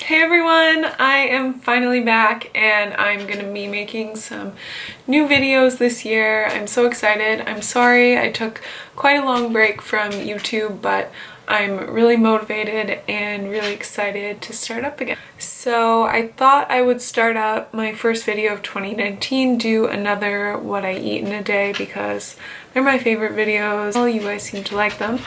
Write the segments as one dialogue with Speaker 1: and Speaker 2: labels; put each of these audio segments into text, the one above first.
Speaker 1: Hey everyone, I am finally back and I'm gonna be making some new videos this year. I'm so excited. I'm sorry I took quite a long break from YouTube, but I'm really motivated and really excited to start up again. So I thought I would start up my first video of 2019, do another what I eat in a day because they're my favorite videos. All you guys seem to like them.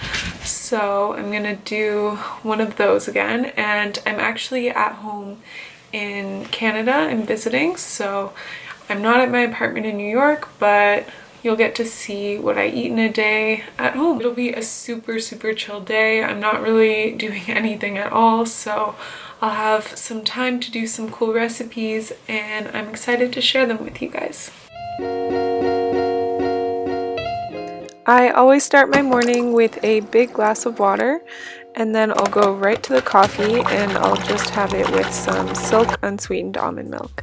Speaker 1: So I'm gonna do one of those again, and I'm actually at home in Canada. I'm visiting, so I'm not at my apartment in New York, but you'll get to see what I eat in a day at home. It'll be a super chill day. I'm not really doing anything at all, so I'll have some time to do some cool recipes and I'm excited to share them with you guys. I always start my morning with a big glass of water, and then I'll go right to the coffee and I'll just have it with some Silk unsweetened almond milk.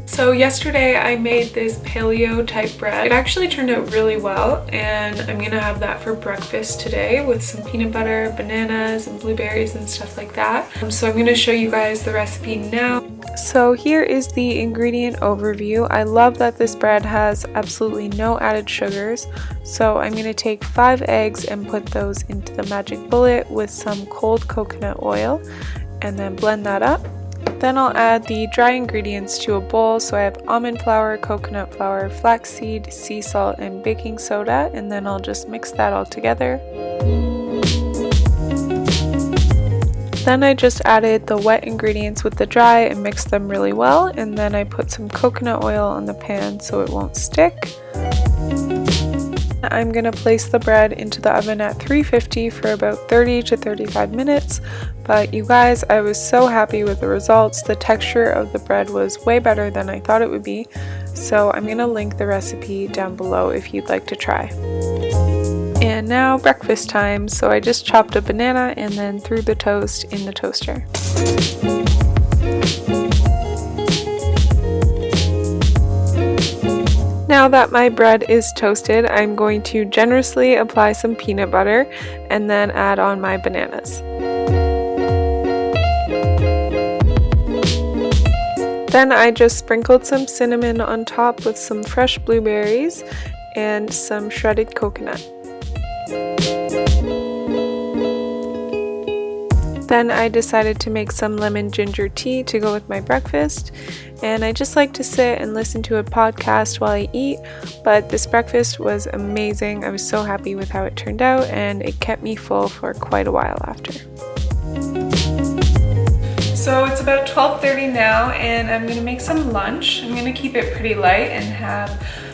Speaker 1: So yesterday I made this paleo type bread. It actually turned out really well, and I'm gonna have that for breakfast today with some peanut butter, bananas, and blueberries and stuff like that. So I'm gonna show you guys the recipe now. So here is the ingredient overview. I love that this bread has absolutely no added sugars. So I'm gonna take 5 eggs and put those into the magic bullet with some cold coconut oil and then blend that up. Then I'll add the dry ingredients to a bowl. So I have almond flour, coconut flour, flaxseed, sea salt, and baking soda, and then I'll just mix that all together. Then I just added the wet ingredients with the dry and mixed them really well, and then I put some coconut oil on the pan so it won't stick. I'm gonna place the bread into the oven at 350 for about 30 to 35 minutes. But you guys, I was so happy with the results. The texture of the bread was way better than I thought it would be. So I'm gonna link the recipe down below if you'd like to try. And now breakfast time. So I just chopped a banana and then threw the toast in the toaster. Now that my bread is toasted, I'm going to generously apply some peanut butter and then add on my bananas. Then I just sprinkled some cinnamon on top with some fresh blueberries and some shredded coconut. Then I decided to make some lemon ginger tea to go with my breakfast, and I just like to sit and listen to a podcast while I eat, but this breakfast was amazing. I was so happy with how it turned out, and it kept me full for quite a while after. So it's about 12:30 now, and I'm gonna make some lunch. I'm gonna keep it pretty light and have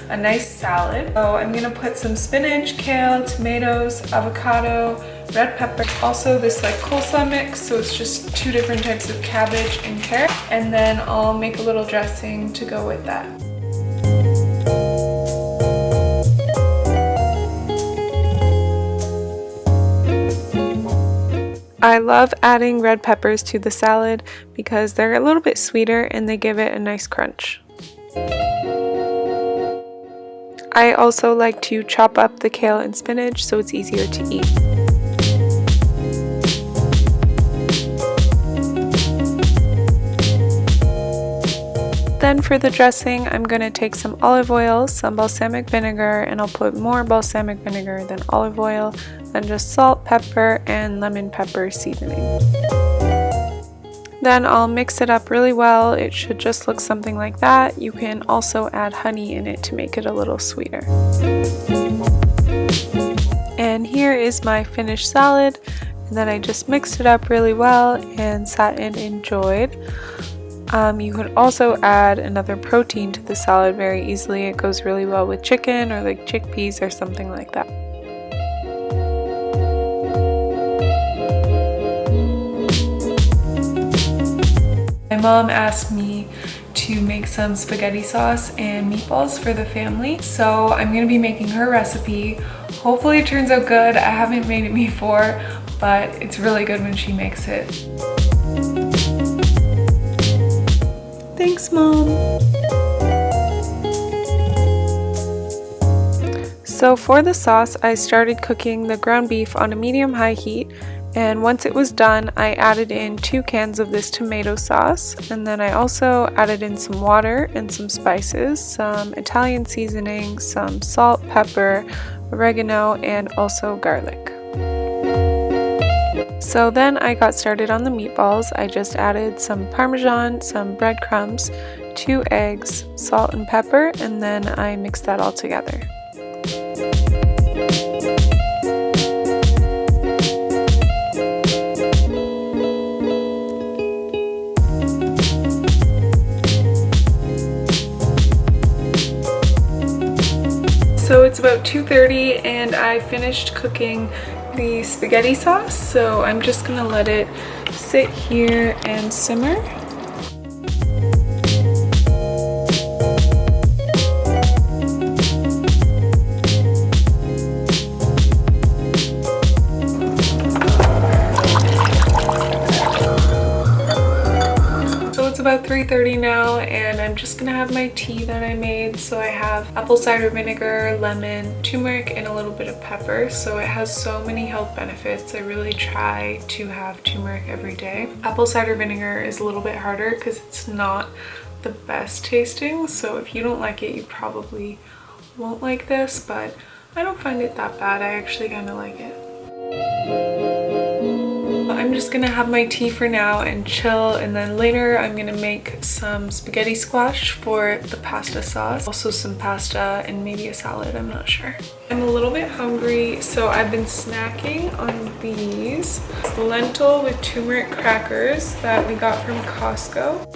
Speaker 1: a nice salad. So I'm gonna put some spinach, kale, tomatoes, avocado, red pepper, also this like coleslaw mix, so it's just 2 different types of cabbage and carrot, and then I'll make a little dressing to go with that. I love adding red peppers to the salad because they're a little bit sweeter and they give it a nice crunch. I also like to chop up the kale and spinach so it's easier to eat. Then for the dressing, I'm going to take some olive oil, some balsamic vinegar, and I'll put more balsamic vinegar than olive oil, then just salt, pepper, and lemon pepper seasoning. Then I'll mix it up really well. It should just look something like that. You can also add honey in it to make it a little sweeter. And here is my finished salad, and then I just mixed it up really well and sat and enjoyed. You could also add another protein to the salad very easily. It goes really well with chicken or like chickpeas or something like that. My mom asked me to make some spaghetti sauce and meatballs for the family, so I'm going to be making her recipe. Hopefully it turns out good. I haven't made it before, but it's really good when she makes it. Thanks, Mom. So for the sauce, I started cooking the ground beef on a medium-high heat, and once it was done, I added in 2 cans of this tomato sauce, and then I also added in some water and some spices, some Italian seasoning, some salt, pepper, oregano, and also garlic. So then I got started on the meatballs. I just added some Parmesan, some breadcrumbs, 2 eggs, salt and pepper, and then I mixed that all together. So it's about 2:30 and I finished cooking the spaghetti sauce, so I'm just gonna let it sit here and simmer. About 3:30 now, and I'm just gonna have my tea that I made. So I have apple cider vinegar, lemon, turmeric, and a little bit of pepper. So it has so many health benefits. I really try to have turmeric every day. Apple cider vinegar is a little bit harder because it's not the best tasting, so if you don't like it, you probably won't like this, but I don't find it that bad. I actually kind of like it. I'm just gonna have my tea for now and chill, and then later I'm gonna make some spaghetti squash for the pasta sauce, also some pasta and maybe a salad, I'm not sure. I'm a little bit hungry, so I've been snacking on these. It's lentil with turmeric crackers that we got from Costco.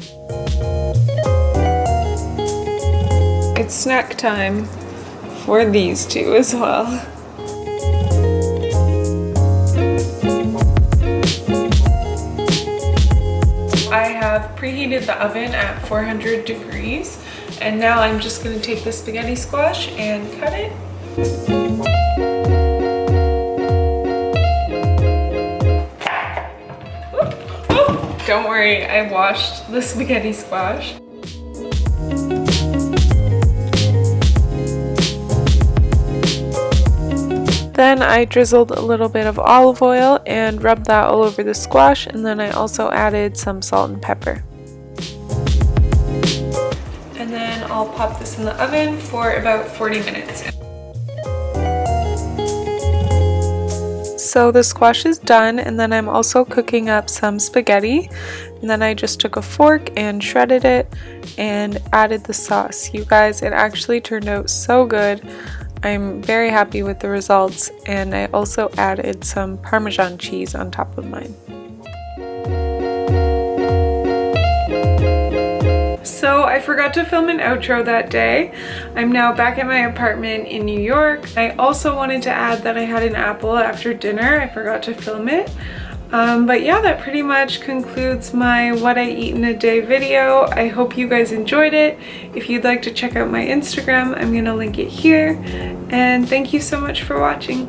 Speaker 1: It's snack time for these two as well. I have preheated the oven at 400 degrees, and now I'm just going to take the spaghetti squash and cut it. Don't worry, I washed the spaghetti squash. Then I drizzled a little bit of olive oil and rubbed that all over the squash, and then I also added some salt and pepper. And then I'll pop this in the oven for about 40 minutes. So the squash is done, and then I'm also cooking up some spaghetti, and then I just took a fork and shredded it and added the sauce. You guys, it actually turned out so good. I'm very happy with the results, and I also added some Parmesan cheese on top of mine. So I forgot to film an outro that day. I'm now back at my apartment in New York. I also wanted to add that I had an apple after dinner. I forgot to film it. But yeah, that pretty much concludes my what I eat in a day video. I hope you guys enjoyed it. If you'd like to check out my Instagram, I'm gonna link it here. And thank you so much for watching.